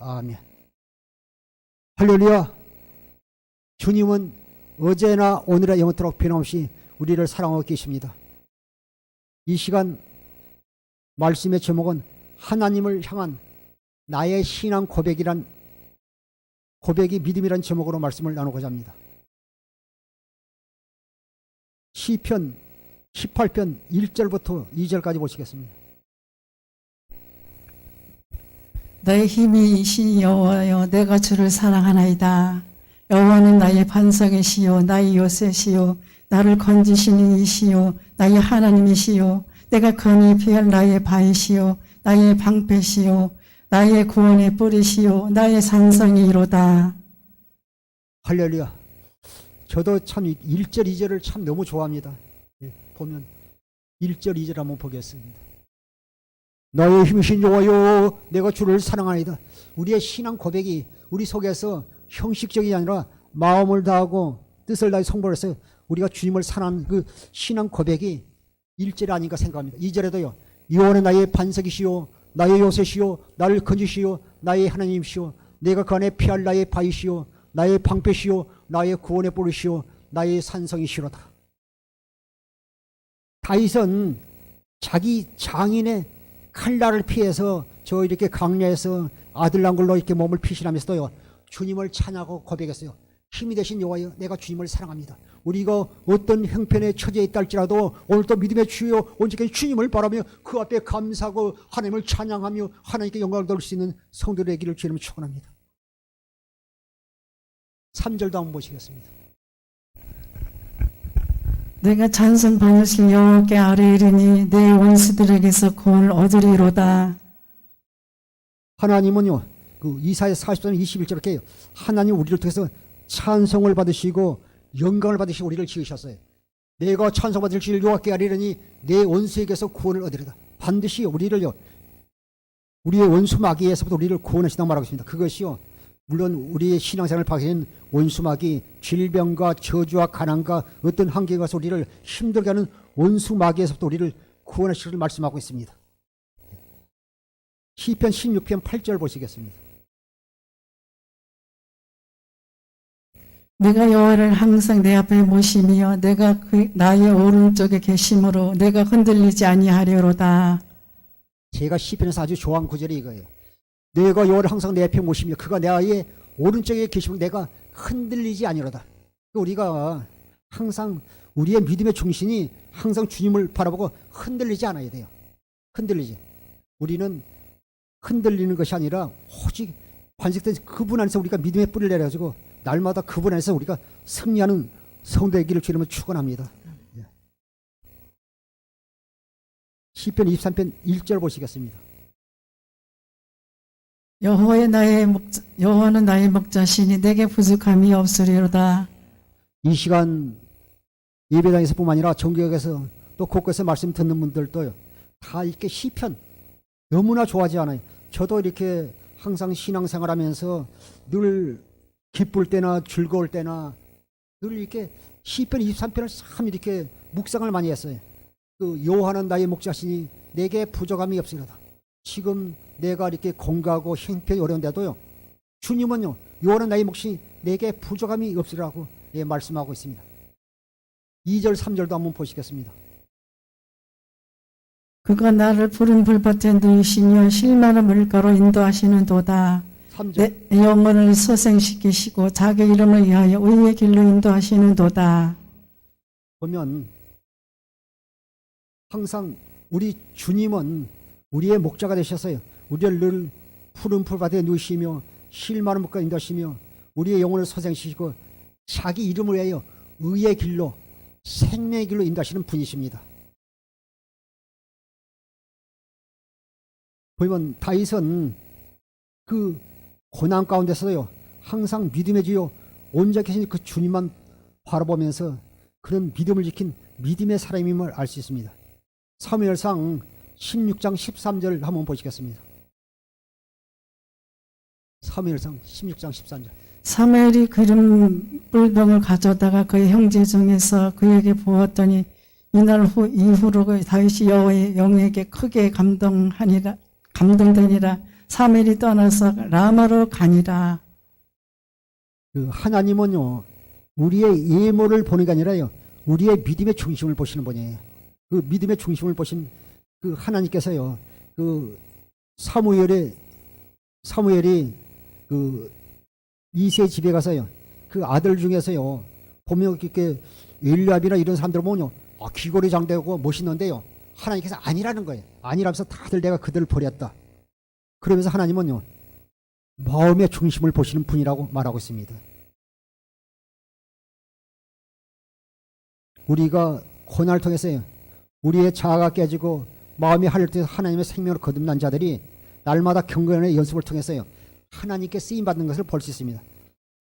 아멘. 할렐루야. 주님은 어제나 오늘이나 영원토록 변함없이 우리를 사랑하고 계십니다. 이 시간 말씀의 제목은 하나님을 향한 나의 신앙 고백이 믿음이란 제목으로 말씀을 나누고자 합니다. 시편 18편 1절부터 2절까지 보시겠습니다. 나의 힘이 이신 여호와여, 내가 주를 사랑하나이다. 여호와는 나의 반석이시요 나의 요새시요 나를 건지시는 이시요 나의 하나님이시요 내가 건이 피할 나의 바위시요 나의 방패시요 나의 구원의 뿌리시요 나의 산성이로다. 할렐루야. 저도 참 1절 2절을 참 너무 좋아합니다. 보면 1절 2절 한번 보겠습니다. 나의 힘이신 여호와여, 내가 주를 사랑하나이다. 우리의 신앙 고백이 우리 속에서 형식적이 아니라 마음을 다하고 뜻을 다해 성불해서 우리가 주님을 사랑하는 그 신앙 고백이 1절이 아닌가 생각합니다. 2절에도요. 여호와는 나의 반석이시요 나의 요새시요 나를 건지시요 나의 하나님이시요 내가 그 안에 피할 나의 바위시요 나의 방패시요 나의 구원의 뿌리시요 나의 산성이시로다. 다윗은 자기 장인의 칼날을 피해서 저 이렇게 강야에서 아들 낳은 걸로 이렇게 몸을 피신하면서도요 주님을 찬양하고 고백했어요. 힘이 되신 여호와여, 내가 주님을 사랑합니다. 우리가 어떤 형편에 처지에 있다 할지라도 오늘도 믿음의 주여 온전히 주님을 바라며 그 앞에 감사하고 하나님을 찬양하며 하나님께 영광을 돌릴 수 있는 성도들의 길을 주님 축원합니다. 3절도 한번 보시겠습니다. 내가 찬송 받으실 여호와께 아뢰이르니 내 원수들에게서 구원을 얻으리로다. 하나님은요 그 이사야 44장 21절 이렇게 해요. 하나님 우리를 통해서 찬송을 받으시고 영광을 받으시고 우리를 지으셨어요. 내가 찬송받을 줄 여호와께 아뢰이르니 내 원수에게서 구원을 얻으리로다. 반드시 우리를요 우리의 원수 마귀에서부터 우리를 구원하신다고 말하고 있습니다. 그것이요 물론 우리의 신앙생활을 파괴하는 원수 마귀, 질병과 저주와 가난과 어떤 한계에 가서 우리를 힘들게 하는 원수 마귀에서부터 우리를 구원하시기를 말씀하고 있습니다. 시편 16편 8절 보시겠습니다. 내가 여호와를 항상 내 앞에 모시며 내가 나의 오른쪽에 계심으로 내가 흔들리지 아니하려로다. 제가 시편에서 아주 좋아하는 구절이 이거예요. 내가 여호와를 항상 내 앞에 모시며 그가 나의 오른쪽에 계시면 내가 흔들리지 아니로다. 우리가 항상 우리의 믿음의 중심이 항상 주님을 바라보고 흔들리지 않아야 돼요. 흔들리지. 우리는 흔들리는 것이 아니라 오직 관식된 그분 안에서 우리가 믿음의 뿌리를 내려가지고 날마다 그분 안에서 우리가 승리하는 성도의 길을 주님을 축원합니다. 시편 23편 1절 보시겠습니다. 여호와는 나의 목자시니 내게 부족함이 없으리로다. 이 시간 예배당에서뿐만 아니라 정교역에서 또 곳곳에서 말씀 듣는 분들도요 다 이렇게 시편 너무나 좋아하지 않아요. 저도 이렇게 항상 신앙생활하면서 늘 기쁠 때나 즐거울 때나 늘 이렇게 시편 23편을 참 이렇게 묵상을 많이 했어요. 그 여호와는 나의 목자시니 내게 부족함이 없으리로다. 지금 내가 이렇게 공부하고 형편이 어려운데도요 주님은요 여호와는 나의 몫이 내게 부족함이 없으리라고 말씀하고 있습니다. 2절 3절도 한번 보시겠습니다. 그가 나를 푸른 불밭에 누이시며 실만한 물가로 인도하시는 도다. 3절 내 영혼을 소생시키시고 자기 이름을 위하여 의의 길로 인도하시는 도다. 보면 항상 우리 주님은 우리의 목자가 되셔서요 우리를 늘 푸른 풀밭에 누이시며 실만한 물가로 인도하시며 우리의 영혼을 소생시키고 자기 이름을 위하여 의의 길로 생명의 길로 인도하시는 분이십니다. 보면 다윗은 그 고난 가운데서도요 항상 믿음의 주요 온전히 계신 그 주님만 바라보면서 그런 믿음을 지킨 믿음의 사람임을 알 수 있습니다. 사무엘상 16장 13절 한번 보시겠습니다. 사무엘상 16장 13절. 사무엘이 기름 뿔병을 가져다가 그의 형제 중에서 그에게 부었더니 이날 이후로 다윗이 여호와의 영에게 크게 감동되니라. 사무엘이 떠나서 라마로 가니라. 그 하나님은요, 우리의 예모를 보는 게 아니라요, 우리의 믿음의 중심을 보시는 분이에요. 그 믿음의 중심을 보신 그 하나님께서요, 그 사무엘이 그 이세 집에 가서요, 그 아들 중에서요, 보면 이렇게 엘리압이나 이런 사람들 보면요, 귀걸이 장되고 멋있는데요, 하나님께서 아니라는 거예요. 아니라면서 다들 내가 그들을 버렸다. 그러면서 하나님은요, 마음의 중심을 보시는 분이라고 말하고 있습니다. 우리가 고난을 통해서요, 우리의 자아가 깨지고 마음이 하늘 통해서 하나님의 생명을 거듭난 자들이 날마다 경건의 연습을 통해서요, 하나님께 쓰임 받는 것을 볼 수 있습니다.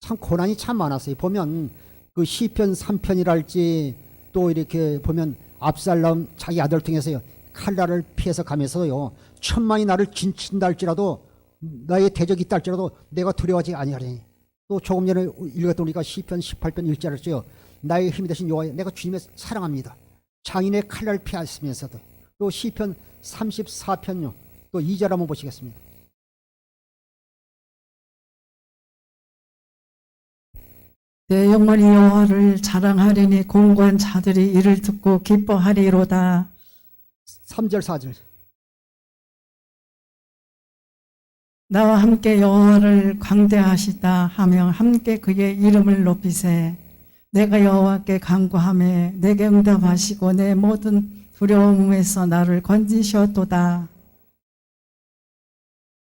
참 고난이 참 많았어요. 보면 그 시편 3편이랄지 또 이렇게 보면 압살롬 자기 아들 통해서요, 칼날을 피해서 가면서요, 천만이 나를 진친다 할지라도 나의 대적이 있다 할지라도 내가 두려워하지 아니하리니. 또 조금 전에 읽었던 우리가 시편 18편 1절을 했죠. 나의 힘이 되신 여호와여, 내가 주님을 사랑합니다. 장인의 칼날을 피하시면서도. 또 시편 34편요, 또 2절 한번 보시겠습니다. 내 영혼이 여호와를 자랑하리니 공고한 자들이 이를 듣고 기뻐하리로다. 3절 4절. 나와 함께 여호와를 광대하시다 하며 함께 그의 이름을 높이세. 내가 여호와께 간구하며 내게 응답하시고 내 모든 두려움에서 나를 건지셨도다.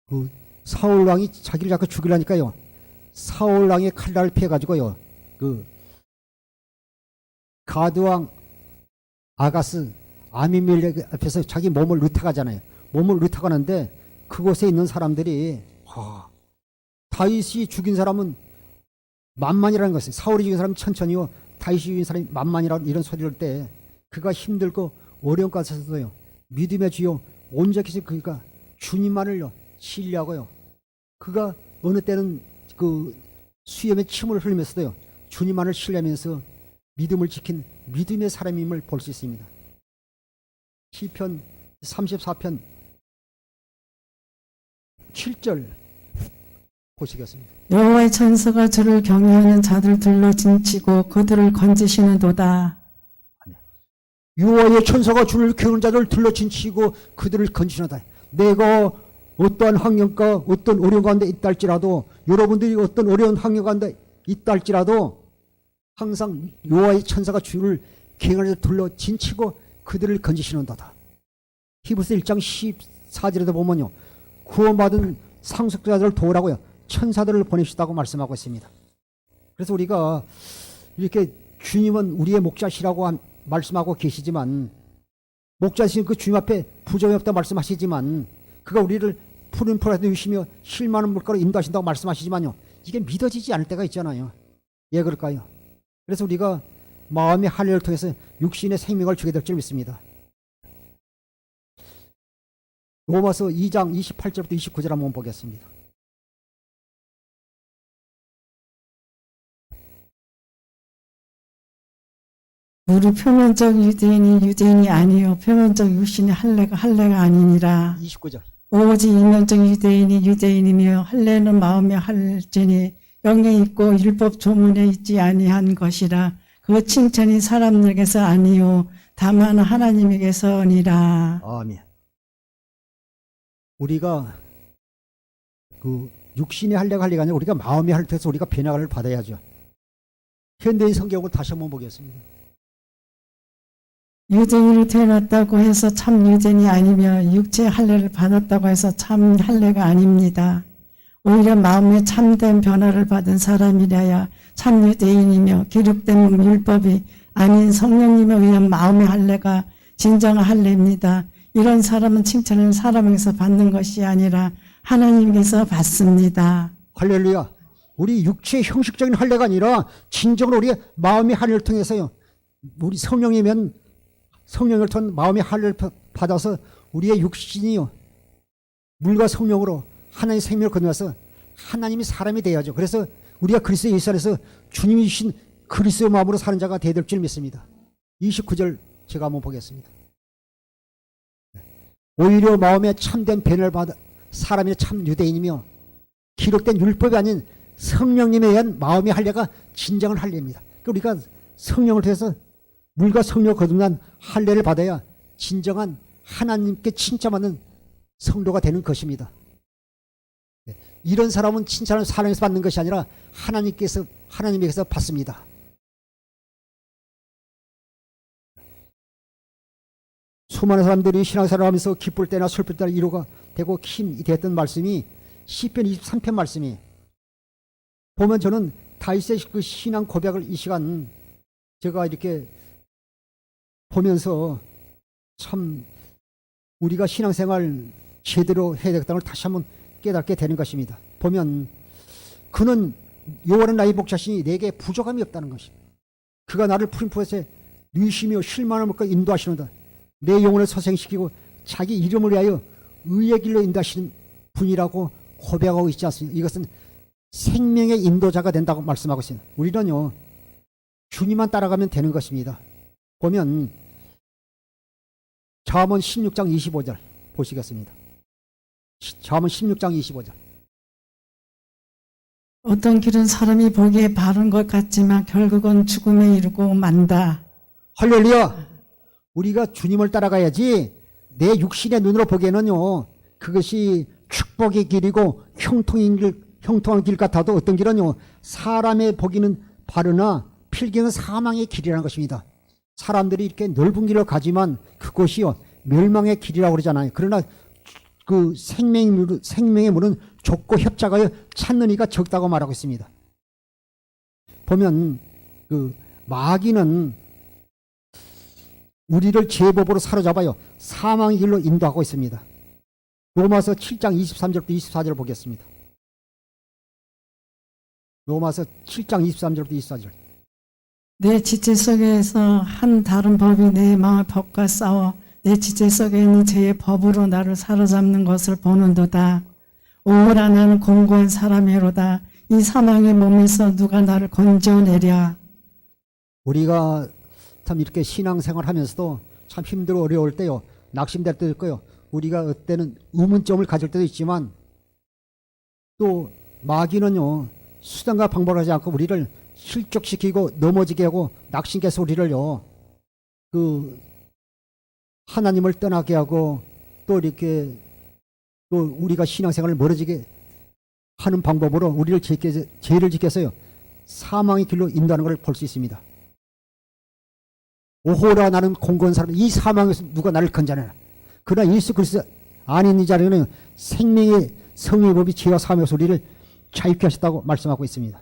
그 사울 왕이 자기를 자꾸 죽이려니까요, 사울 왕의 칼날을 피해 가지고요, 그 가드 왕 아가스 아미멜렉 앞에서 자기 몸을 의탁하잖아요. 몸을 의탁하는데 그곳에 있는 사람들이 다윗이 죽인 사람은 만만이라는 것을, 사울이 죽인 사람은 천천히요, 다윗이 죽인 사람이 만만이라는 이런 소리를 할 때 그가 힘들고 어려운 가운데서도요, 믿음의 주요 온전히 그가 주님만을요 신뢰하고요, 그가 어느 때는 그 수염에 침을 흘리면서도요, 주님만을 신뢰하면서 믿음을 지킨 믿음의 사람임을 볼 수 있습니다. 시편 34편 7절 보시겠습니다. 여호와의 천사가 주를 경외하는 자들 둘러 진치고 그들을 건지시는도다. 여호와의 천사가 주를 경외하는 자들 둘러 진치고 그들을 건지시는도다. 내가 어떠한 환경과 어떤 어려운 가운데 있다 할지라도, 여러분들이 어떤 어려운 환경 가운데 있다 할지라도 항상 여호와의 천사가 주를 경외하는 자들 둘러 진치고 그들을 건지시는도다. 히브리서 1장 14절에도 보면요, 구원받은 상속자들을 도우라고요, 천사들을 보내시다고 말씀하고 있습니다. 그래서 우리가 이렇게 주님은 우리의 목자시라고 말씀하고 계시지만, 목자신 그 주님 앞에 부정이 없다 말씀하시지만, 그가 우리를 푸른 풀에 누이시며 쉴만한 물가로 인도하신다고 말씀하시지만요, 이게 믿어지지 않을 때가 있잖아요. 왜 그럴까요? 그래서 우리가 마음의 할례를 통해서 육신의 생명을 주게 될 줄 믿습니다. 로마서 2장 28절부터 29절 한번 보겠습니다. 우리 표면적 유대인이 유대인이 아니요 표면적 육신이 할례가 아니니라. 29절. 오직 인면적 유대인이 유대인이며 할례는 마음에 할지니 영에 있고 율법 조문에 있지 아니한 것이라. 그 칭찬이 사람에게서 아니요 다만 하나님에게서니라. 아멘. 우리가 그 육신의 할례가 아니라 우리가 마음의 할례에서 우리가 변화를 받아야죠. 현대인 성경을 다시 한번 보겠습니다. 유대인으로 태어났다고 해서 참 유대인이 아니며 육체 할례를 받았다고 해서 참 할례가 아닙니다. 오히려 마음에 참된 변화를 받은 사람이라야 참 유대인이며 기록된 율법이 아닌 성령님에 의한 마음의 할례가 진정한 할례입니다. 이런 사람은 칭찬을 사람에게서 받는 것이 아니라 하나님께서 받습니다. 할렐루야. 우리 육체의 형식적인 할례가 아니라 진정으로 우리의 마음의 할례를 통해서요, 우리 성령을 통한 마음의 할례를 받아서 우리의 육신이요, 물과 성령으로 하나님의 생명을 거두어서 하나님이 사람이 되어야죠. 그래서 우리가 그리스도 예수 안에서 주님이 주신 그리스도의 마음으로 사는 자가 되어야 될 줄 믿습니다. 29절 제가 한번 보겠습니다. 오히려 마음에 참된 변화를 받아 사람이 참 유대인이며 기록된 율법이 아닌 성령님에 의한 마음의 할례가 진정한 할례입니다. 그러니까 우리가 성령을 통해서 물과 성령 거듭난 할례를 받아야 진정한 하나님께 칭찬받는 성도가 되는 것입니다. 이런 사람은 칭찬을 사람에서 받는 것이 아니라 하나님께서 받습니다. 수많은 사람들이 신앙생활을 하면서 기쁠 때나 슬플 때나 위로가 되고 힘이 됐던 말씀이 시편 23편 말씀이 보면 저는 다윗의 그 신앙 고백을 이 시간 제가 이렇게 보면서 참 우리가 신앙생활 제대로 해야 되겠다는 걸 다시 한번 깨닫게 되는 것입니다. 보면 그는 여호와는 나의 목자시니 내게 부족함이 없다는 것입니다. 그가 나를 푸른 푸릇에 누이시며 쉴만한 것과 인도하시는다. 내 영혼을 소생시키고 자기 이름을 위하여 의의 길로 인도하시는 분이라고 고백하고 있지 않습니까? 이것은 생명의 인도자가 된다고 말씀하고 있습니다. 우리는요 주님만 따라가면 되는 것입니다. 보면 잠언 16장 25절 보시겠습니다. 잠언 16장 25절. 어떤 길은 사람이 보기에 바른 것 같지만 결국은 죽음에 이르고 만다. 할렐루야. 우리가 주님을 따라가야지 내 육신의 눈으로 보기에는요 그것이 축복의 길이고 형통한 길 같아도 어떤 길은요 사람의 보기는 바르나 필경은 사망의 길이라는 것입니다. 사람들이 이렇게 넓은 길을 가지만 그곳이요 멸망의 길이라고 그러잖아요. 그러나 그 생명의 문은 좁고 협착하여 찾는 이가 적다고 말하고 있습니다. 보면 그 마귀는 우리를 제법으로 사로잡아요 사망의 길로 인도하고 있습니다. 로마서 7장 23절부터 24절을 보겠습니다. 로마서 7장 23절부터 24절. 내 지체 속에서 한 다른 법이 내 마음의 법과 싸워 내 지체 속에 있는 죄의 법으로 나를 사로잡는 것을 보는도다. 오호라 나는 공고한 사람이로다. 이 사망의 몸에서 누가 나를 건져내랴. 우리가 참 이렇게 신앙생활 하면서도 참 힘들고 어려울 때요 낙심될 때도 있고요 우리가 어때는 의문점을 가질 때도 있지만 또 마귀는요 수단과 방법을 하지 않고 우리를 실족시키고 넘어지게 하고 낙심케 해서 우리를요 그 하나님을 떠나게 하고 또 이렇게 또 우리가 신앙생활을 멀어지게 하는 방법으로 우리를 죄를 지켜서요 사망의 길로 인도하는 것을 볼 수 있습니다. 오호라 나는 공고한 사람 이 사망에서 누가 나를 건져내나. 그러나 예수 그리스도 안에 있는 자에는 생명의 성의 법이 죄와 사함에서 우리를 자유케 하셨다고 말씀하고 있습니다.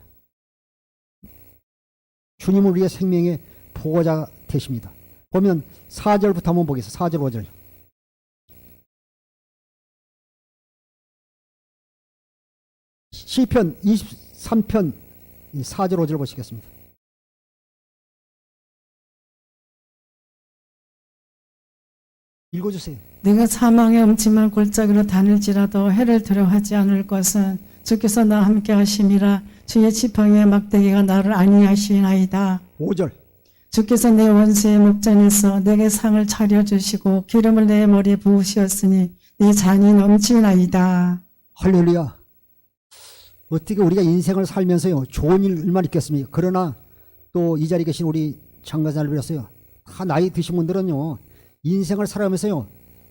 주님은 우리의 생명의 보호자가 되십니다. 보면 4절부터 한번 보겠습니다. 4절 5절. 시편 23편 4절 5절 보시겠습니다. 읽어주세요. 내가 사망의 음침한 골짜기로 다닐지라도 해를 두려워하지 않을 것은 주께서 나와 함께 하심이라. 주의 지팡이의 막대기가 나를 안위하시나이다. 5절. 주께서 내 원수의 목전에서 내게 상을 차려주시고 기름을 내 머리에 부으셨으니 네 잔이 넘치나이다. 할렐루야. 어떻게 우리가 인생을 살면서요 좋은 일만 있겠습니까? 그러나 또 이 자리에 계신 우리 장가자를 빌었어요. 다 나이 드신 분들은요 인생을 살아가면서요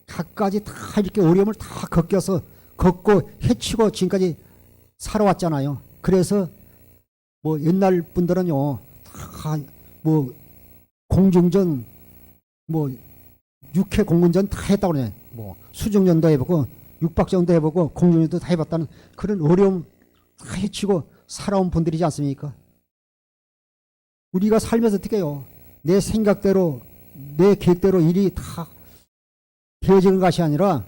갖가지 다 이렇게 어려움을 다 걷고 헤치고 지금까지 살아왔잖아요. 그래서 뭐 옛날 분들은요 다 뭐 공중전 뭐 육해 공군전 다 했다고 그러네. 뭐 수중전도 해보고 육박전도 해보고 공중전도 다 해봤다는 그런 어려움 다 헤치고 살아온 분들이지 않습니까? 우리가 살면서 어떻게 해요? 내 생각대로 내 계획대로 일이 다 되어지는 것이 아니라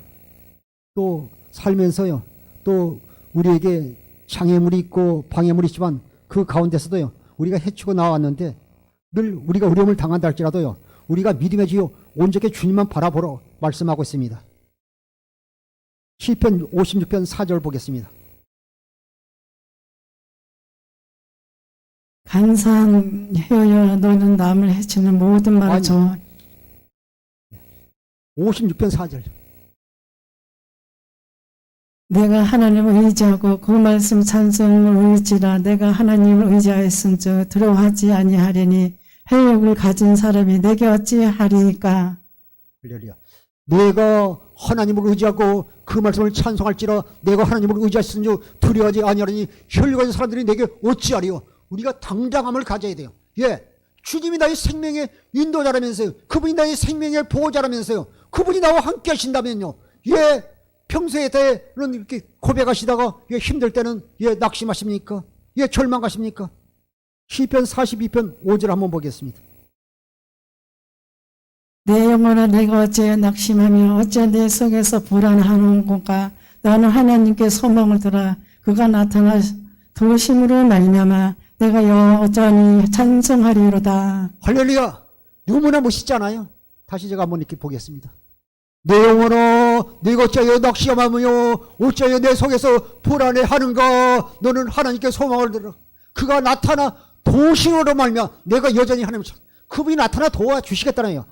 또 살면서요 또 우리에게 장애물이 있고 방해물이 있지만 그 가운데서도요 우리가 헤치고 나왔는데 늘 우리가 어려움을 당한다 할지라도요 우리가 믿음의 주요 온전히 주님만 바라보러 말씀하고 있습니다. 시편 56편 4절 보겠습니다. 간사하여 너는 남을 해치는 모든 말을 아니. 좋아. 56편 4절. 내가 하나님을 의지하고 그 말씀 찬송을 의지라 내가 하나님을 의지하였은즉 두려워하지 아니하리니 회욕을 가진 사람이 내게 어찌하리까. 할렐루야. 내가 하나님을 의지하고 그 말씀을 찬송할지라 내가 하나님을 의지하였은즉 두려워하지 아니하리니 혈육 가진 사람들이 내게 어찌하리요. 우리가 당당함을 가져야 돼요. 예, 주님이 나의 생명의 인도자라면서요. 그분이 나의 생명의 보호자라면서요. 그분이 나와 함께 하신다면요. 예, 평소에 때는 이렇게 고백하시다가 예, 힘들 때는 예, 낙심하십니까? 예, 절망하십니까? 시편 42편 5절 한번 보겠습니다. 내 영혼아 내가 어찌 낙심하며 어찌 내 속에서 불안하는가. 너는 하나님께 소망을 두라. 그가 나타나 도심으로 말미암아 내가 여전히 찬송하리로다. 할렐루야. 너무나 멋있잖아요. 다시 제가 한번 이렇게 보겠습니다. 내 영혼아 내가 어찌하여 낙심하며 어찌하여 내 속에서 불안해하는가. 너는 하나님께 소망을 들어. 그가 나타나 도심으로 말미암아 내가 여전히 하나님을 그분이 나타나 도와주시겠다네요.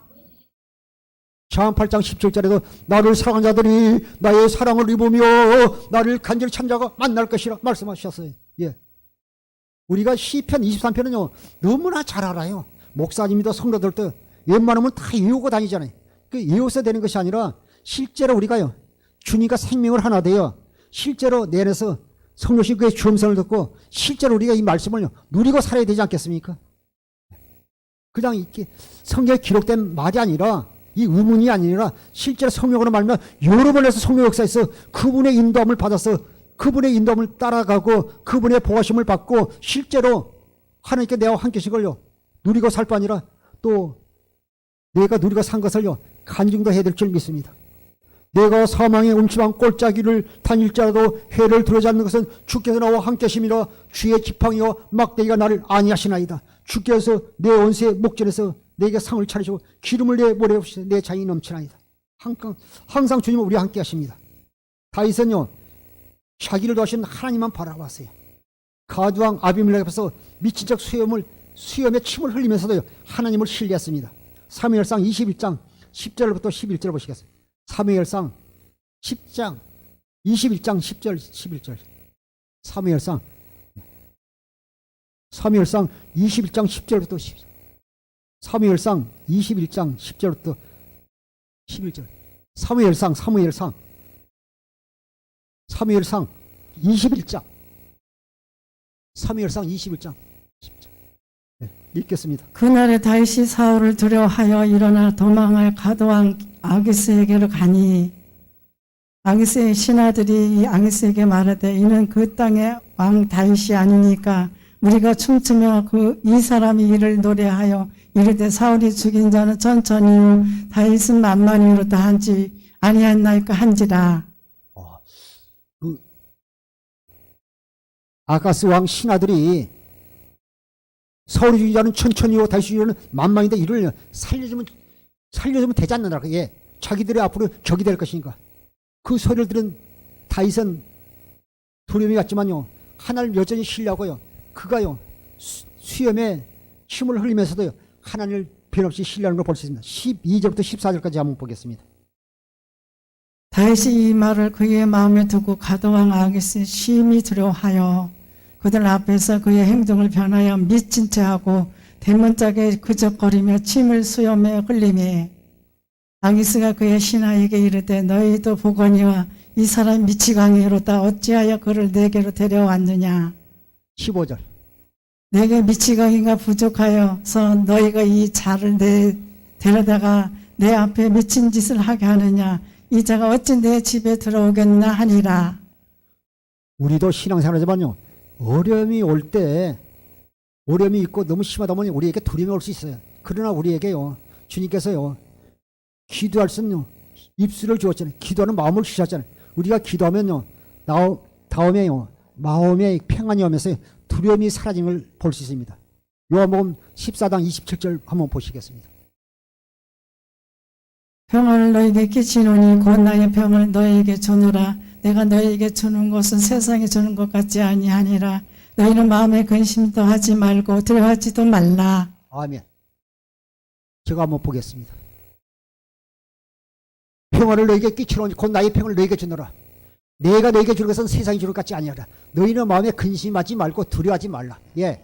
잠언 8장 17절에도 나를 사랑한 자들이 나의 사랑을 입으며 나를 간절히 찾는 자가 만날 것이라 말씀하셨어요. 예. 우리가 시편 23편은요 너무나 잘 알아요. 목사님이도 성도들도 웬만하면 다 외우고 다니잖아요. 그 외워서 되는 것이 아니라 실제로 우리가요 주님과 생명을 하나 되어 실제로 내 안에서 성령신 그의 주음성을 듣고 실제로 우리가 이 말씀을 누리고 살아야 되지 않겠습니까? 그냥 이렇게 성경에 기록된 말이 아니라 이 의문이 아니라 실제로 성령으로 말하면 여러 번에서 성령 역사에서 그분의 인도함을 받아서 그분의 인도함을 따라가고 그분의 보호하심을 받고 실제로 하나님께 내와 함께 하시걸요 누리고 살 뿐 아니라 또 내가 누리고 산 것을요 간증도 해야 될 줄 믿습니다. 내가 사망의 음침한 꼴짜기를 다닐지라도 해를 들어지 않는 것은 주께서 나와 함께 하심이라. 주의 지팡이와 막대기가 나를 안위하시나이다. 주께서 내 원수의 목전에서 내게 상을 차리시고 기름을 내 모래에 부으시되 내 장이 넘치나이다. 항상 주님은 우리와 함께 하십니다. 다윗은요 자기를 도하신 하나님만 바라봤어요. 가두왕 아비멜렉 앞에서 미친 척 수염에 침을 흘리면서도 하나님을 신뢰했습니다. 사무엘상 21장 10절부터 11절 보시겠어요. 사무엘상 10장 21장 10절 11절 사무엘상 21장 10절부터 11절 사무엘상 21장 10절부터 11절 사무엘상 21장 사무엘상 21장 10절 네, 읽겠습니다. 그날에 다윗이 사울을 두려워하여 일어나 도망할 가드왕 아기스에게로 가니 아기스의 신하들이 이 아기스에게 말하되 이는 그 땅의 왕 다윗이 아니니까 우리가 춤추며 이 사람이 이를 노래하여 이르되 사울이 죽인 자는 천천히 다윗은 만만히로다 한지 아니했나이까 한지라. 아가스 왕 신하들이 사울이 죽인 자는 천천히요 다윗이 죽인 자는 만만인데 이를 살려주면 되지 않느냐. 예, 자기들의 앞으로 적이 될 것이니까. 그 소리를 들은 다윗은 두려움이 갔지만요 하나님을 여전히 신뢰하고요 그가요 수염에 침을 흘리면서도 하나님을 변없이 신뢰하는 걸 볼 수 있습니다. 12절부터 14절까지 한번 보겠습니다. 다윗이 이 말을 그의 마음에 두고 가드왕 아기스 심히 두려워하여 그들 앞에서 그의 행동을 변하여 미친 채하고 대문짝에 그적거리며 침을 수염에 흘리매 아기스가 그의 신하에게 이르되 너희도 보거니와 이 사람 미치광이로다 어찌하여 그를 내게로 데려왔느냐. 15절 내게 미치광이가 부족하여서 너희가 이 자를 데려다가 내 앞에 미친 짓을 하게 하느냐. 이 자가 어찌 내 집에 들어오겠나 하니라. 우리도 신앙생활하지만요 어려움이 올 때 어려움이 있고 너무 심하다 보니 우리에게 두려움이 올 수 있어요. 그러나 우리에게요 주님께서요 기도할 수는 입술을 주었잖아요. 기도하는 마음을 주셨잖아요. 우리가 기도하면요 다음에요 마음에 평안이 오면서 두려움이 사라지는 걸 볼 수 있습니다. 요한복음 14장 27절 한번 보시겠습니다. 평안을 너에게 끼치노니 곧 나의 평을 너에게 주노라. 내가 너에게 주는 것은 세상에 주는 것 같지 아니하니라. 너희는 마음에 근심도 하지 말고 두려워하지도 말라. 아멘. 제가 한번 보겠습니다. 평화를 너에게 끼치노니 곧 나의 평을 너에게 주노라. 내가 너에게 줄 것은 세상이 줄 것 같지 아니하라. 너희는 마음에 근심하지 말고 두려워하지 말라. 예.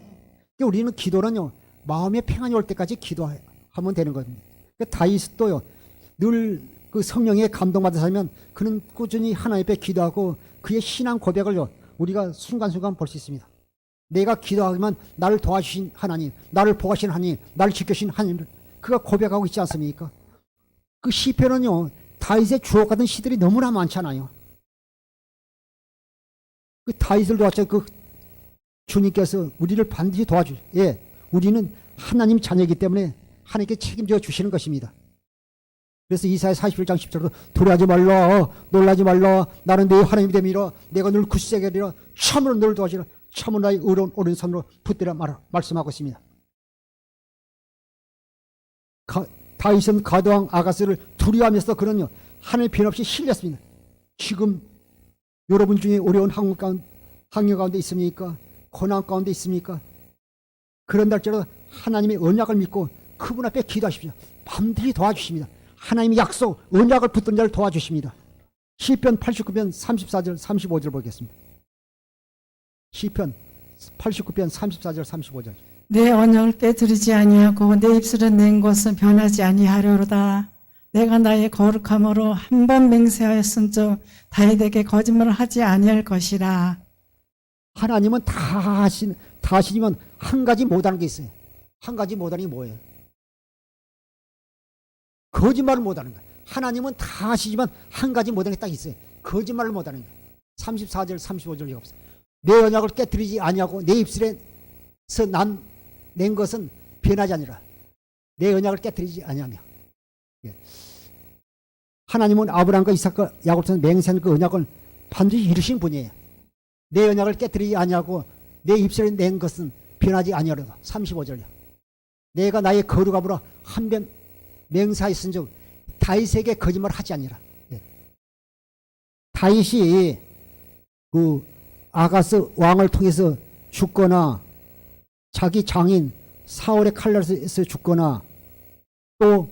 그러니까 우리는 기도는요, 마음에 평안이 올 때까지 기도하면 되는 겁니다. 그러니까 다윗도요, 늘 그 성령의 감동받아 살면 그는 꾸준히 하나님 앞에 기도하고 그의 신앙 고백을요, 우리가 순간순간 볼 수 있습니다. 내가 기도하면 나를 도와주신 하나님, 나를 보호하신 하나님, 나를 지켜주신 하나님을 그가 고백하고 있지 않습니까? 그 시편은요, 다윗의 주옥 같은 시들이 너무나 많잖아요. 그 다윗을 도와줘 그 주님께서 우리를 반드시 예, 우리는 하나님 자녀이기 때문에 하나님께 책임져 주시는 것입니다. 그래서 이사야 41장 10절도 두려워하지 말라, 놀라지 말라, 나는 네 하나님이 됨이라, 내가 늘 굳세게 하리라, 참으로 너를 도와주리라, 참으로 나의 의로운 오른손으로 붙들라 말씀하고 있습니다. 다윗은 가드왕 아가스를 두려워하면서 그는요, 하나님 변없이 신뢰했습니다. 지금 여러분 중에 어려운 환경 가운데 있습니까? 고난 가운데 있습니까? 그런 날짜로 하나님의 언약을 믿고 그분 앞에 기도하십시오. 반드시 도와주십니다. 하나님의 약속, 언약을 붙든 자를 도와주십니다. 시편 89편 34절 35절 보겠습니다. 시편 89편 34절 35절. 내 언약을 깨뜨리지 아니하고 내 입술에 낸 것은 변하지 아니하려로다. 내가 나의 거룩함으로 한 번 맹세하였은즉 다윗에게 거짓말을 하지 아니할 것이라. 하나님은 다 하시지만 한 가지 못하는 게 있어요. 한 가지 못하는 게 뭐예요? 거짓말을 못하는 거예요. 하나님은 다 하시지만 한 가지 못하는 게 딱 있어요. 거짓말을 못하는 거예요. 34절 35절 이거 없어요. 내 언약을 깨뜨리지 아니하고 내 입술에서 낸 것은 변하지 아니라 내 언약을 깨뜨리지 아니하며. 예. 하나님은 아브라함과 이삭과 야곱처럼 맹세한 그 언약을 반드시 이루신 분이에요. 내 언약을 깨뜨리지 아니하고 내 입술에 낸 것은 변하지 아니하려다. 35절이요. 내가 나의 거룩함으로 한 번 맹세하였은즉 다윗에게 거짓말을 하지 아니라. 예. 다윗이 그 아가스 왕을 통해서 죽거나 자기 장인 사울의 칼날에서 죽거나 또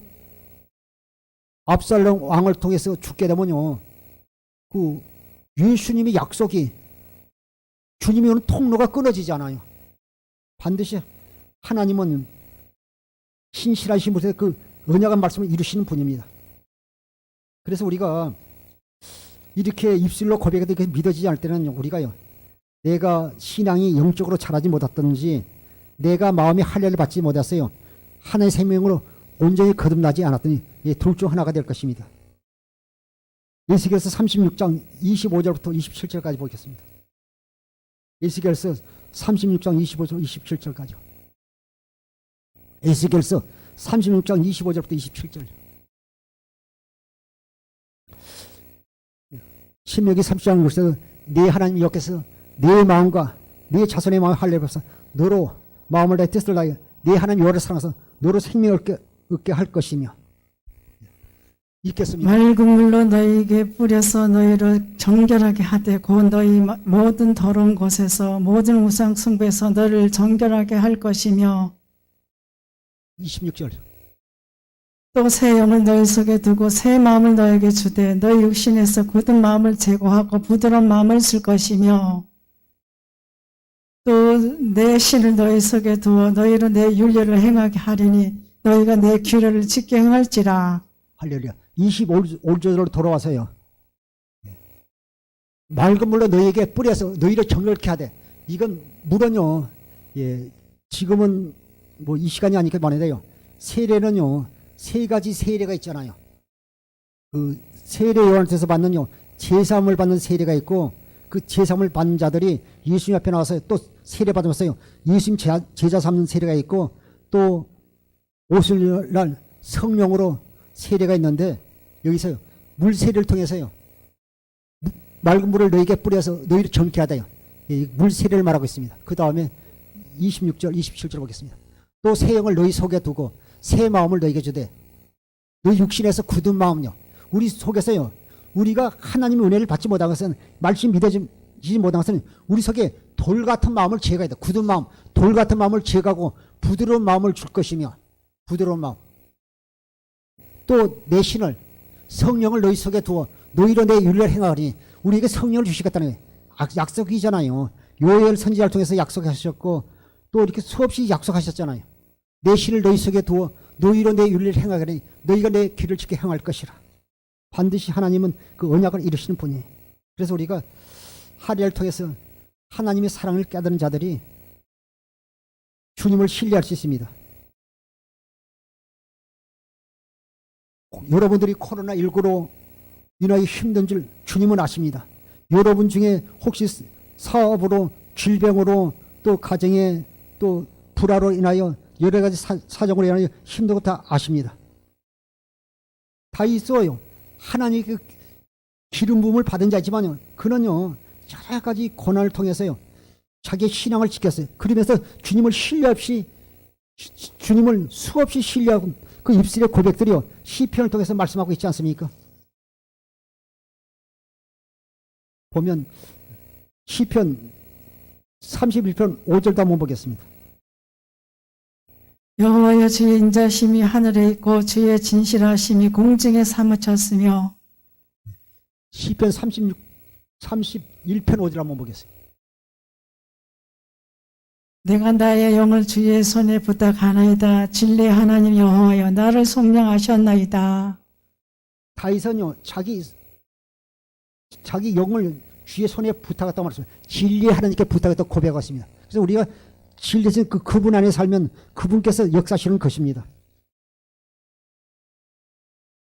압살롬 왕을 통해서 죽게 되면요, 그 예수님의 약속이 주님이 오는 통로가 끊어지잖아요. 반드시 하나님은 신실하신 분의 그 언약한 말씀을 이루시는 분입니다. 그래서 우리가 이렇게 입술로 고백해도 믿어지지 않을 때는 우리가요, 내가 신앙이 영적으로 자라지 못했던지 내가 마음의 할례를 받지 못했어요. 하나의 생명으로 온전히 거듭나지 않았더니 둘 중 하나가 될 것입니다. 에스겔서 36장 25절부터 27절까지 보겠습니다. 에스겔서 36장 25절 27절까지. 에스겔서 36장 25절부터 27절. 신명기 30장 글쎄도 네 하나님 여호와께서 네 마음과 네 자손의 마음을 할례를 받사 너로 마음을 내 뜻을 다하여 네 하나님 여호와를 사랑해서 너로 생명을 얻게 할 것이며. 읽겠습니다. 맑은 물로 너희에게 뿌려서 너희를 정결하게 하되 곧 너희 모든 더러운 곳에서 모든 우상 숭배에서 너를 정결하게 할 것이며 26절. 또 새 영을 너희 속에 두고 새 마음을 너에게 주되 너희 육신에서 굳은 마음을 제거하고 부드러운 마음을 줄 것이며 또 내 신을 너희 속에 두어 너희로 내 율례를 행하게 하리니 너희가 내 규례를 지켜 행할지라. 할렐루야. 25절로 돌아와서요, 맑은 물로 너희에게 뿌려서 너희를 정결케 하되. 이건 물은요, 예, 지금은 뭐 이 시간이 아니니까 말인데요, 세례는요 세 가지 세례가 있잖아요. 그 세례 요한에서 받는요 제사함을 받는 세례가 있고, 그 제사함을 받는 자들이 예수님 앞에 나와서 또 세례 받으면서요 예수님 제자 삼는 세례가 있고, 또 오순절 날 성령으로 세례가 있는데, 여기서요 물 세례를 통해서요 맑은 물을 너희에게 뿌려서 너희를 정케 하다요, 물 세례를 말하고 있습니다. 그 다음에 26절 27절 보겠습니다. 또 새 영을 너희 속에 두고 새 마음을 너희에게 주되 너희 육신에서 굳은 마음요. 우리 속에서요, 우리가 하나님의 은혜를 받지 못한 것은, 말씀 믿어지지 못한 것은 우리 속에 돌 같은 마음을 제거해야 돼. 굳은 마음, 돌 같은 마음을 제거하고 부드러운 마음을 줄 것이며, 부드러운 마음. 또 내 신을, 성령을 너희 속에 두어 너희로 내 율례를 행하리니 우리에게 성령을 주시겠다는 거예요. 약속이잖아요. 요엘 선지자를 통해서 약속하셨고 또 이렇게 수없이 약속하셨잖아요. 내 신을 너희 속에 두어 너희로 내 윤리를 행하거니 너희가 내 길을 지켜 행할 것이라. 반드시 하나님은 그 언약을 이루시는 분이에요. 그래서 우리가 하리를 통해서 하나님의 사랑을 깨달은 자들이 주님을 신뢰할 수 있습니다. 여러분들이 코로나19로 인하여 힘든 줄 주님은 아십니다. 여러분 중에 혹시 사업으로 질병으로 또 가정에 또 불화로 인하여 여러 가지 사정으로 인하여 힘든 거 다 아십니다. 다 있어요. 하나님의 그 기름 부음을 받은 자지만요. 그는요 여러 가지 고난을 통해서요 자기의 신앙을 지켰어요. 그러면서 주님을 신뢰 없이 주님을 수없이 신뢰하고 그 입술의 고백들이요 시편을 통해서 말씀하고 있지 않습니까? 보면 시편 31편 5절도 한번 보겠습니다. 여호와여 주의 인자심이 하늘에 있고 주의 진실하심이 공중에 사무쳤으며 시편 31편 5절 한번 보겠습니다. 내가 나의 영을 주의 손에 부탁하나이다. 진리 하나님 여호와여 나를 속량하셨나이다. 다윗은요 자기 영을 주의 손에 부탁했다고 말했습니다. 진리 하나님께 부탁했다고 고백했습니다. 그래서 우리가 진리에서 그분 안에 살면 그분께서 역사하시는 것입니다.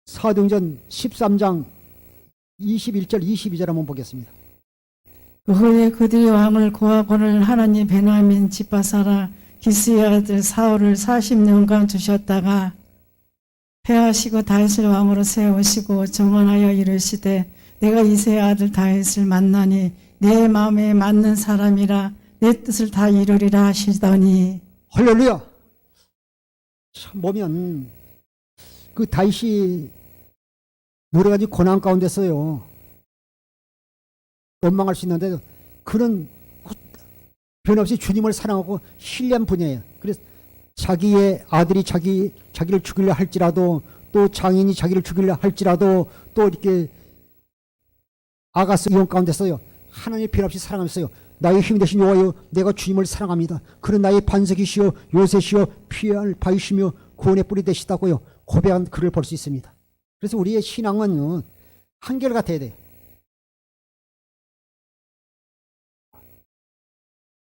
사도행전 13장 21절 22절 한번 보겠습니다. 그 후에 그들이 왕을 구하고는 하나님 베냐민 집바사라 기스의 아들 사울을 40년간 두셨다가 패하시고 다윗을 왕으로 세우시고 정언하여 이르시되 내가 이새의 아들 다윗을 만나니 내 마음에 맞는 사람이라 내 뜻을 다 이루리라 하시더니 할렐루야. 참 보면 그 다윗이 여러 가지 고난 가운데서요 원망할 수 있는데 그는 변함없이 주님을 사랑하고 신뢰한 분이에요. 그래서 자기의 아들이 자기를 죽이려 할지라도 또 장인이 자기를 죽이려 할지라도 또 이렇게 아가스 이혼 가운데서요 하나님 변함없이 사랑하면서요 나의 힘이 되신 여호와여 내가 주님을 사랑합니다. 그는 나의 반석이시여 요새시여 피할 바위시며 구원의 뿌리 되시다고요 고백한 글을 볼 수 있습니다. 그래서 우리의 신앙은 한결같아야 돼요.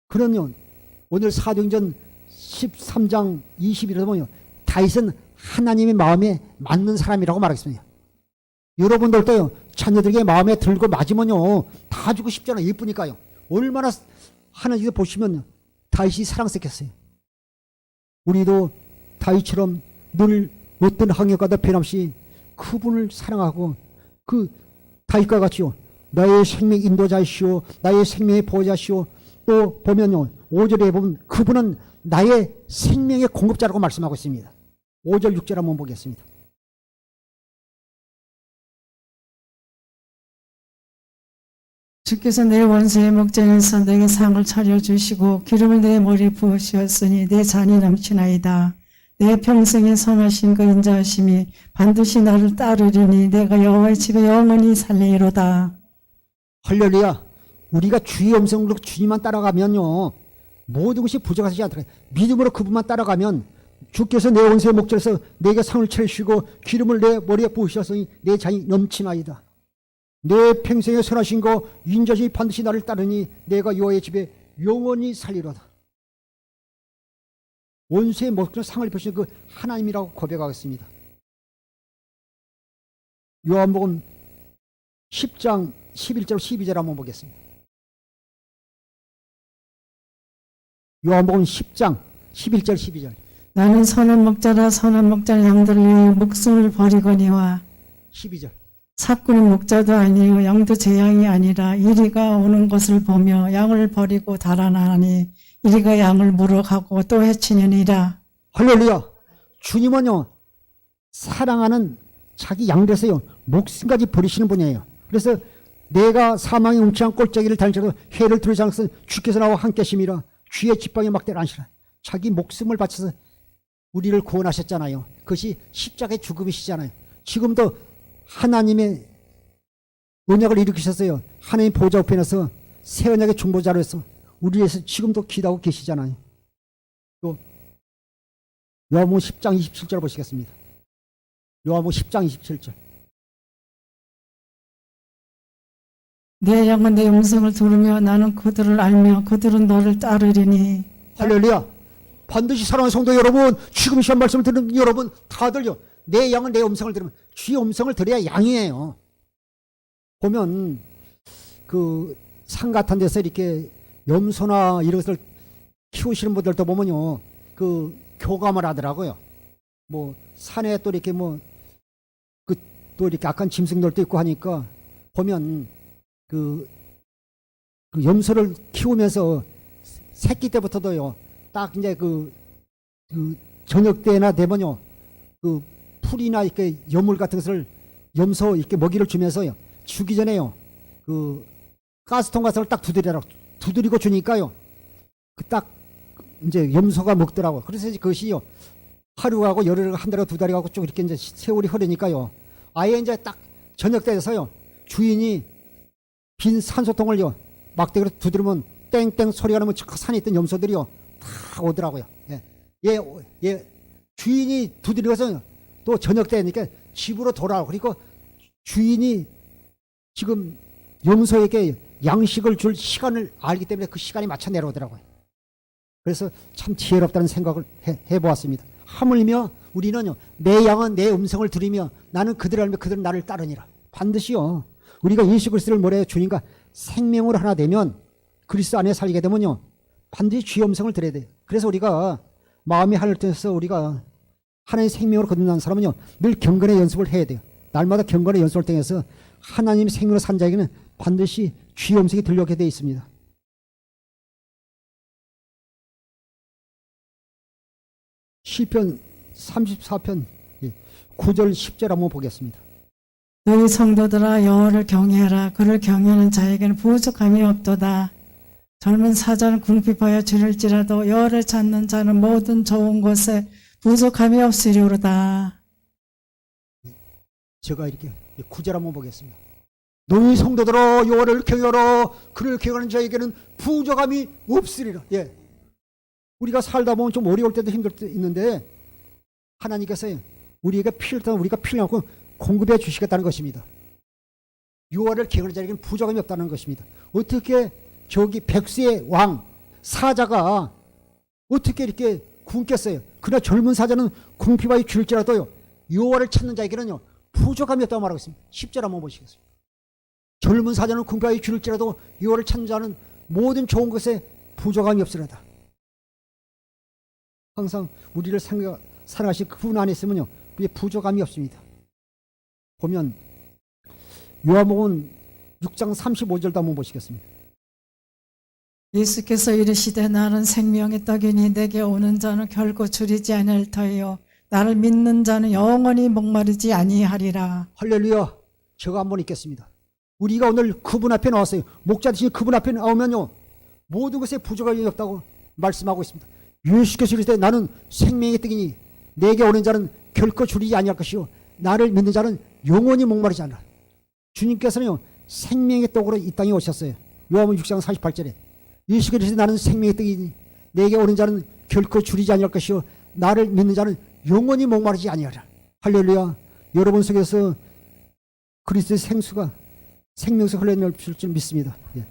그러면 오늘 사도행전 13장 21절에 보면 다윗은 하나님의 마음에 맞는 사람이라고 말하겠습니다. 여러분들도요 자녀들에게 마음에 들고 맞으면요 다 주고 싶잖아요. 예쁘니까요. 얼마나 하나님께 보시면 다윗이 사랑스럽겠어요. 우리도 다윗처럼 늘 어떤 환경과도 변함없이 그분을 사랑하고 그 다윗과 같이요 나의 생명 인도자이시오 나의 생명의 보호자시오 또 보면요 5절에 보면 그분은 나의 생명의 공급자라고 말씀하고 있습니다. 5절 6절 한번 보겠습니다. 주께서 내 원수의 목전에서 내게 상을 차려주시고 기름을 내 머리에 부으셨으니 내 잔이 넘치나이다. 내 평생에 선하신 그 인자하심이 반드시 나를 따르리니 내가 여호와의 집에 영원히 살리로다. 할렐루야. 우리가 주의 음성으로 주님만 따라가면요 모든 것이 부족하지 않더라. 믿음으로 그분만 따라가면 주께서 내 원수의 목전에서 내게 상을 차리시고 기름을 내 머리에 부으셨으니 내 잔이 넘치나이다. 내 평생에 선하신 거 인자심이 반드시 나를 따르니 내가 여호와의 집에 영원히 살리로다. 원수의 목전에 상을 입으신 그 하나님이라고 고백하겠습니다. 요한복음 10장 11절 12절 한번 보겠습니다. 요한복음 10장 11절 12절 나는 선한 목자라 선한 목자 양들을 위해 목숨을 버리거니와 12절 삭구는 목자도 아니요 양도 제 양이 아니라 이리가 오는 것을 보며 양을 버리고 달아나니 이리가 양을 물어가고 또 해치느니라. 할렐루야. 주님은요 사랑하는 자기 양들에서요 목숨까지 버리시는 분이에요. 그래서 내가 사망의 웅창한 꼴짜기를 달리더라도 해를 두르지 않고서 주께서 나와 함께 하심이라. 주의 지팡이 막대를 안시라. 자기 목숨을 바쳐서 우리를 구원하셨잖아요. 그것이 십자가의 죽음이시잖아요. 지금도 하나님의 언약을 일으키셨어요. 하나님 보좌 우편에서 새 언약의 중보자로서 우리 위해서 지금도 기도하고 계시잖아요. 또 요한복음 10장 27절 보시겠습니다. 요한복음 10장 27절. 내 양은 내 음성을 들으며 나는 그들을 알며 그들은 너를 따르리니. 할렐루야. 반드시 사랑하는 성도 여러분, 지금 시간 말씀을 듣는 여러분 다들요. 내 양은 내 음성을 들으면, 주의 음성을 들어야 양이에요. 보면 그 산 같은 데서 이렇게 염소나 이런 것을 키우시는 분들도 보면요, 그 교감을 하더라고요. 뭐 산에 또 이렇게 뭐 그 또 이렇게 악한 짐승들도 있고 하니까 보면 그 염소를 키우면서 새끼 때부터도요, 딱 이제 그 저녁 때나 되면요, 그 풀이나 이렇게 여물 같은 것을 염소 이렇게 먹이를 주면서요, 주기 전에요, 그 가스통 같은 걸 딱 두드리고 주니까요, 그 딱 이제 염소가 먹더라고. 그래서 이제 그것이요, 하루 가고 열흘 한 달에 두 달이 가고 쭉 이렇게 이제 세월이 흐르니까요, 아예 이제 딱 저녁 때에서요, 주인이 빈 산소통을요 막대기로 두드리면 땡땡 소리가 나면 저 산에 있던 염소들이요 다 오더라고요. 예, 주인이 두드리고서 또 저녁 때니까 집으로 돌아오고, 그리고 주인이 지금 염소에게 양식을 줄 시간을 알기 때문에 그 시간에 맞춰 내려오더라고요. 그래서 참 지혜롭다는 생각을 해보았습니다. 하물며 우리는요, 내 양은 내 음성을 들으며 나는 그들을 알며 그들은 나를 따르니라. 반드시요, 우리가 예수 그리스도를 뭐래요? 주님과 생명으로 하나 되면, 그리스도 안에 살게 되면요, 반드시 주의 음성을 들어야 돼요. 그래서 우리가 마음이 하늘을 떠나서 우리가 하나님의 생명으로 거듭난 사람은요, 늘 경건의 연습을 해야 돼요. 날마다 경건의 연습을 통해서 하나님의 생명으로 산 자에게는 반드시 주의 음성이 들려오게 되어 있습니다. 시편 34편 9절 10절 한번 보겠습니다. 너희 성도들아 여호와를 경외하라. 그를 경외하는 자에게는 부족함이 없도다. 젊은 사자는 궁핍하여 지를지라도 여호와를 찾는 자는 모든 좋은 것에 부족함이 없으리로다. 제가 이렇게 9절 한번 보겠습니다. 너희 성도들아 여호와를 경외하라. 그를 경외하는 자에게는 부족함이 없으리라. 예. 우리가 살다 보면 좀 어려울 때도 힘들 때도 있는데, 하나님께서 우리에게 필요할 때 우리가 필요하고 공급해 주시겠다는 것입니다. 여호와를 경외하는 자에게는 부족함이 없다는 것입니다. 어떻게 저기 백수의 왕 사자가 어떻게 이렇게 굶겠어요? 그러나 젊은 사자는 궁핍하여 줄지라도요, 여호와를 찾는 자에게는요 부족함이 없다고 말하고 있습니다. 10절 한번 보시겠습니다. 젊은 사자는 궁핍하여 줄지라도 여호와를 찾는 자는 모든 좋은 것에 부족함이 없으리로다. 항상 우리를 사랑하신 그분 안에 있으면요, 우리의 부족함이 없습니다. 보면 요한복음 6장 35절도 한번 보시겠습니다. 예수께서 이르시되 나는 생명의 떡이니 내게 오는 자는 결코 줄이지 아니할 터이요 나를 믿는 자는 영원히 목마르지 아니하리라. 할렐루야. 제가 한번 읽겠습니다. 우리가 오늘 그분 앞에 나왔어요. 목자 되신 그분 앞에 나오면요, 모든 것에 부족함이 없다고 말씀하고 있습니다. 예수께서 이르시되 나는 생명의 떡이니 내게 오는 자는 결코 줄이지 아니할 것이요 나를 믿는 자는 영원히 목마르지 않으라. 주님께서는요 생명의 떡으로 이 땅에 오셨어요. 요한복음 6장 48절에 예수께서 이르시되 나는 생명의 떡이니 내게 오는 자는 결코 줄이지 아니할 것이요 나를 믿는 자는 영원히 목마르지 아니하리라. 할렐루야. 여러분 속에서 그리스도의 생수가 생명수 흘러내릴 줄 믿습니다. 예.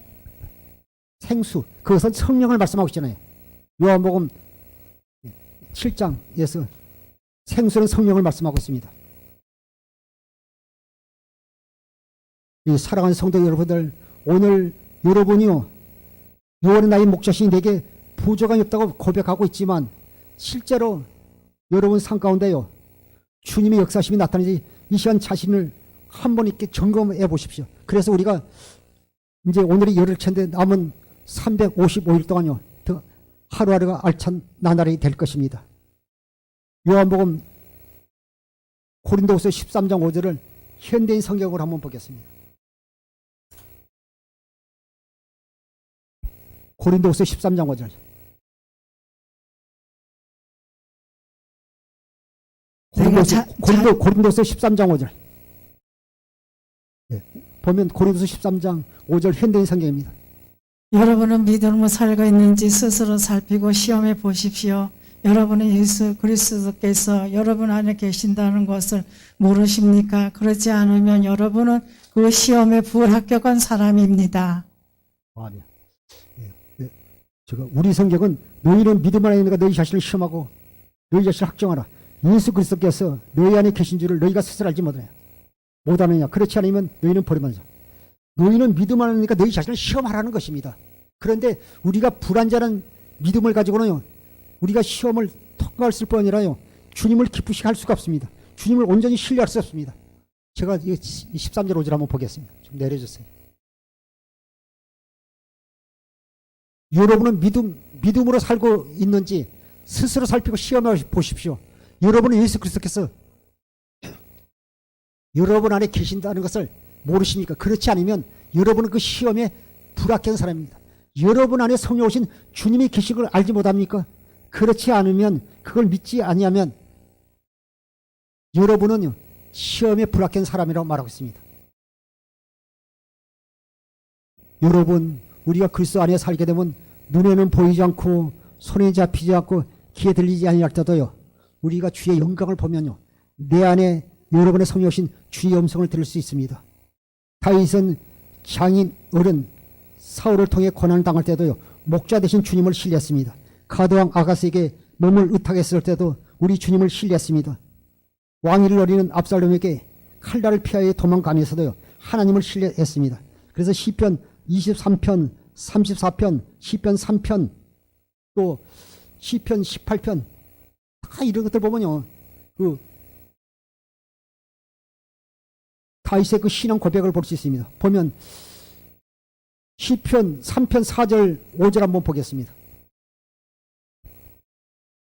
생수, 그것은 성령을 말씀하고 있잖아요. 요한복음 7장에서 생수는 성령을 말씀하고 있습니다. 이 사랑하는 성도 여러분들, 오늘 여러분이요 여호와는 나의 목자시니 내게 부족함이 없다고 고백하고 있지만, 실제로 여러분 삶 가운데요 주님의 역사심이 나타나지 이 시간 자신을 한번 이렇게 점검해 보십시오. 그래서 우리가 이제 오늘이 열흘째인데 남은 355일 동안요 더 하루하루가 알찬 나날이 될 것입니다. 요한복음 고린도후서 13장 5절을 현대인 성경으로 한번 보겠습니다. 고린도후서 13장 5절. 고린도후서 13장 5절. 보면 고린도서 13장 5절 현대인 성경입니다. 여러분은 믿음으로 살고 있는지 스스로 살피고 시험해 보십시오. 여러분은 예수 그리스도께서 여러분 안에 계신다는 것을 모르십니까? 그렇지 않으면 여러분은 그 시험에 불합격한 사람입니다. 아멘. 우리 성경은 너희는 믿음 안에 있는가 너희 자신을 시험하고 너희 자신을 확정하라. 예수 그리스도께서 너희 안에 계신 줄을 너희가 스스로 알지 못하느냐. 그렇지 않으면 너희는 버림받는 자. 너희는 믿음 안에 있는가 너희 자신을 시험하라는 것입니다. 그런데 우리가 불완전한 믿음을 가지고는 우리가 시험을 통과할 뿐 아니라요, 주님을 기쁘시게 할 수가 없습니다. 주님을 온전히 신뢰할 수 없습니다. 제가 13절 5절 한번 보겠습니다. 좀 내려주세요. 여러분은 믿음으로 살고 있는지 스스로 살피고 시험해 보십시오. 여러분은 예수 그리스도께서 여러분 안에 계신다는 것을 모르십니까? 그렇지 않으면 여러분은 그 시험에 불합격한 사람입니다. 여러분 안에 성령 오신 주님이 계신 걸 알지 못합니까? 그렇지 않으면, 그걸 믿지 아니하면 여러분은 시험에 불합격한 사람이라고 말하고 있습니다. 여러분, 우리가 그리스도 안에 살게 되면 눈에는 보이지 않고 손에 잡히지 않고 귀에 들리지 아니할 때도요, 우리가 주의 영광을 보면요, 내 안에 여러분의 성령 오신 주의 음성을 들을 수 있습니다. 다윗은 장인 어른 사울을 통해 고난을 당할 때도요, 목자 되신 주님을 신뢰했습니다. 가드왕 아가스에게 몸을 의탁했을 때도 우리 주님을 신뢰했습니다. 왕위를 노리는 압살롬에게 칼날을 피하여 도망가면서도요, 하나님을 신뢰했습니다. 그래서 시편 23편, 34편, 시편 3편, 또 시편 18편, 다 이런 것들 보면요, 다윗의 그 신앙 고백을 볼 수 있습니다. 보면 시편 3편 4절 5절 한번 보겠습니다.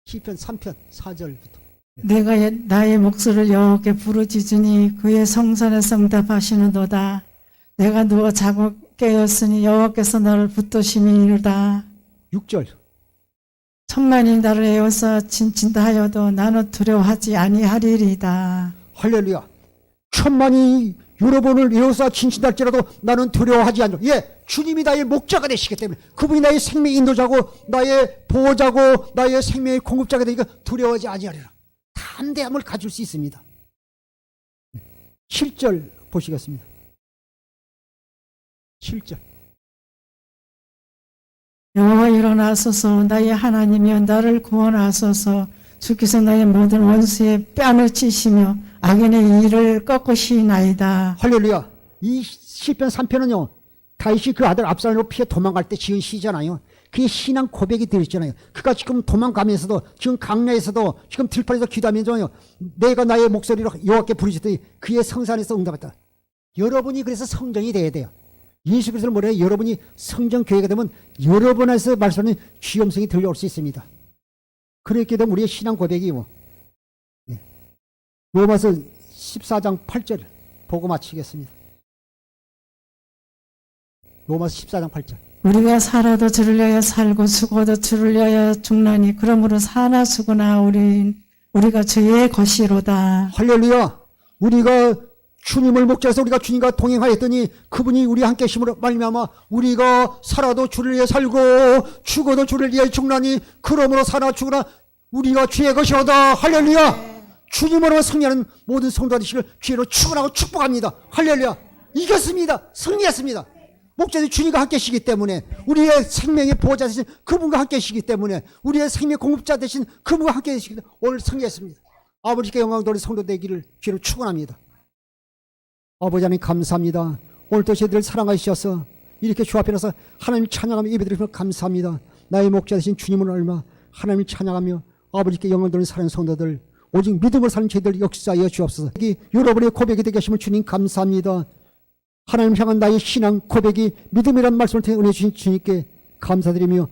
시편 3편 4절부터. 내가 나의 목소리를 여호와께 부르짖으니 그의 성산에 응답하시는도다. 내가 누워 자고 깨었으니 여호와께서 나를 붙드심이 이르다. 6절. 천만이 나를 에워싸 진친다 하여도 나는 두려워하지 아니하리이다. 할렐루야. 천만이 여러분을 에워싸 진친달지라도 나는 두려워하지 않노라. 예, 주님이 나의 목자가 되시기 때문에, 그분이 나의 생명의 인도자고 나의 보호자고 나의 생명의 공급자가 되니까 두려워하지 아니하리라. 담대함을 가질 수 있습니다. 7절 보시겠습니다. 7절. 여호와 일어나소서. 나의 하나님이여 나를 구원하소서. 주께서 나의 모든 원수의 뺨을 치시며 악인의 일을 꺾으시나이다. 할렐루야. 이 시편 3편은요, 다윗이 그 아들 압살롬으로 피해 도망갈 때 지은 시잖아요. 그의 신앙 고백이 들었잖아요. 그가 지금 도망가면서도, 지금 강야에서도, 지금 들판에서 기도하면서요, 내가 나의 목소리로 여호와께 부르짖더니 그의 성산에서 응답했다. 여러분이 그래서 성전이 돼야 돼요. 예수 그리스도를 모르면 여러분이 성전 교회가 되면 여러분에서 말씀하는 주음성이 들려올 수 있습니다. 그렇게 되면 우리의 신앙 고백이 로마서 14장 8절 보고 마치겠습니다. 로마서 14장 8절. 우리가 살아도 주를 위하여 살고 죽어도 주를 위하여 죽나니 그러므로 사나 죽으나 우리가 주의 것이로다. 할렐루야. 우리가 주님을 목자해서 우리가 주님과 동행하였더니 그분이 우리 함께 계심으로 말미암아 우리가 살아도 주를 위해 살고 죽어도 주를 위해 죽나니 그러므로 사나 죽으나 우리가 주의 것이로다. 할렐루야. 주님으로 승리하는 모든 성도가 되시길 주의로 축원하고 축복합니다. 할렐루야. 이겼습니다. 승리했습니다. 목자들이 주님과 함께 계시기 때문에, 우리의 생명의 보호자 되신 그분과 함께 계시기 때문에, 우리의 생명 공급자 되신 그분과 함께 계시기 때문에 오늘 승리했습니다. 아버지께 영광 돌린 성도 되기를 주의로 축원합니다. 아버지 하나님 감사합니다. 오늘도 저희들을 사랑하셔서 이렇게 주 앞에 나서 하나님 찬양하며 예배드리며 감사합니다. 나의 목자 되신 주님은 얼마 하나님을 찬양하며 아버지께 영광 돌린 사랑하는 성도들, 오직 믿음을 사는 저희들 역사하여 주옵소서. 여러분의 고백이 되게 하시면 주님 감사합니다. 하나님 향한 나의 신앙 고백이 믿음이란 말씀을 통해 은혜 주신 주님께 감사드리며